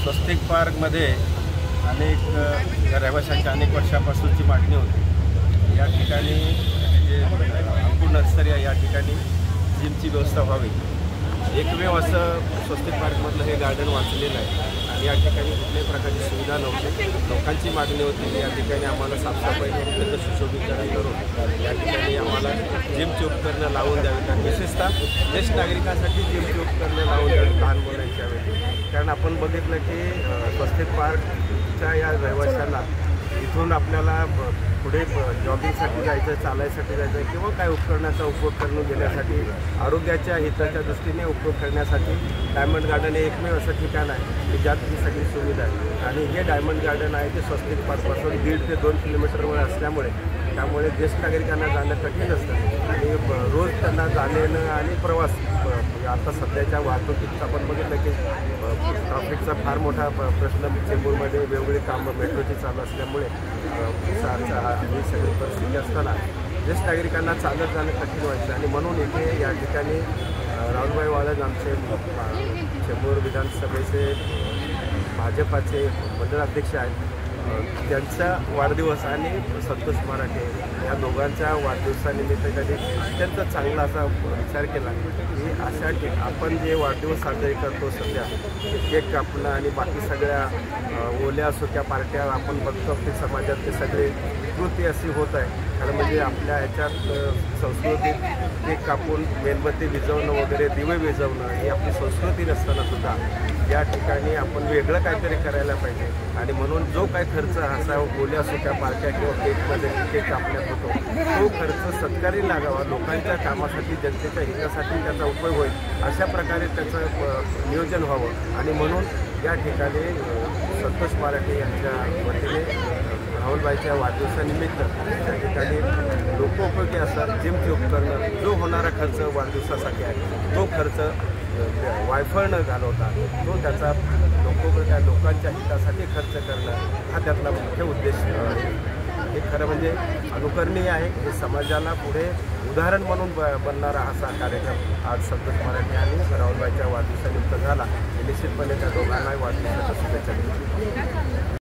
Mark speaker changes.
Speaker 1: स्वस्तिक पार्कमध्ये अनेक रहिवाशांची अनेक वर्षापासूनची मागणी होती। या ठिकाणी जे अंकुर नर्सरी आहे या ठिकाणी जिमची व्यवस्था व्हावी। एकमेव असं स्वस्तिक पार्कमधलं हे गार्डन वाचलेलं आहे आणि या ठिकाणी कुठल्याही प्रकारची सुविधा नव्हती। लोकांची मागणी होती की या ठिकाणी आम्हाला साफसफाई करून त्याचं सुशोभीकरण करून या ठिकाणी आम्हाला जिमची उपकरणं लावून द्यावी, कारण विशेषतः ज्येष्ठ नागरिकांसाठी जिमची उपकरणं लावून द्यावी लहान मुलांच्या वेळी। कारण आपण बघितलं की स्वस्तिक पार्कच्या या रहिवाशांना इथून आपल्याला पुढे जॉगिंगसाठी जायचं, चालायसाठी जायचं किंवा काय उपकरणाचा उपयोग करून घेण्यासाठी आरोग्याच्या हिताच्या दृष्टीने उपयोग करण्यासाठी डायमंड गार्डन हे एकमेव असं ठिकाण आहे की ज्यात ही सगळी सुविधा आहे। आणि हे डायमंड गार्डन आहे ते स्वस्तिक पार्कपासून 1.5 ते 2 किलोमीटरवर असल्यामुळे त्यामुळे ज्येष्ठ नागरिकांना जाणं कठीण असतं आणि रोज त्यांना जाणं आणि प्रवास आता सध्याच्या वाहतुकीचा आपण बघितलं की ट्रॅफिकचा फार मोठा प्रश्न चेंबूरमध्ये वेगवेगळी कामं मेट्रोची चालू असल्यामुळे ही सगळी परिस्थिती असताना ज्येष्ठ नागरिकांना चालत जाणं कठीण व्हायचं आणि म्हणून इथे या ठिकाणी राहुलभाई वाळद आमचे चेंबूर विधानसभेचे भाजपाचे मंडळ अध्यक्ष आहेत, त्यांचा वाढदिवस आणि संतोष मराठे या दोघांच्या वाढदिवसानिमित्त त्यांनी अत्यंत चांगला असा विचार केला की अशा आपण जे वाढदिवस साजरे करतो सध्या केक कापणं आणि बाकी सगळ्या ओल्या सुक्या पार्ट्या आपण बघतो की समाजात ते सगळे कृती अशी होत आहे। कारण म्हणजे आपल्या ह्याच्यात संस्कृतीत केक कापून मेणबत्ती विझवणं वगैरे दिवे विझवणं ही आपली संस्कृती नसताना सुद्धा या ठिकाणी आपण वेगळं काहीतरी करायला पाहिजे आणि म्हणून जो काय खर्च असा ओल्या सुक्या पार्ट्या किंवा केकमध्ये केक कापण्यात होतो तो खर्च सत्कारी लागावा, लोकांच्या कामासाठी जनतेच्या हितासाठी त्याचा उपयोग होईल अशा प्रकारे त्याचं नियोजन व्हावं आणि म्हणून या ठिकाणी संतोष मराठे यांच्या वतीने राहुलभाईच्या वाढदिवसानिमित्त त्या ठिकाणी लोकोपयोगी असं जिमची उपकरणं जो होणारा खर्च वाढदिवसासाठी आहे तो खर्च वायफळ न घालवता तो त्याचा लोकांच्या हितासाठी खर्च करणं हा त्यातला मुख्य उद्देश आहे। हे खरं म्हणजे अनुकरणीय आहे। हे समाजाला पुढे उदाहरण म्हणून बनणारा असा कार्यक्रम आज संतोष मराठे आणि राहुलभाईच्या वाढदिवसानिमित्त झाला। निश्चितपणे त्या दोघांनाही वाढदिवसाच्या शुभेच्छा देतो।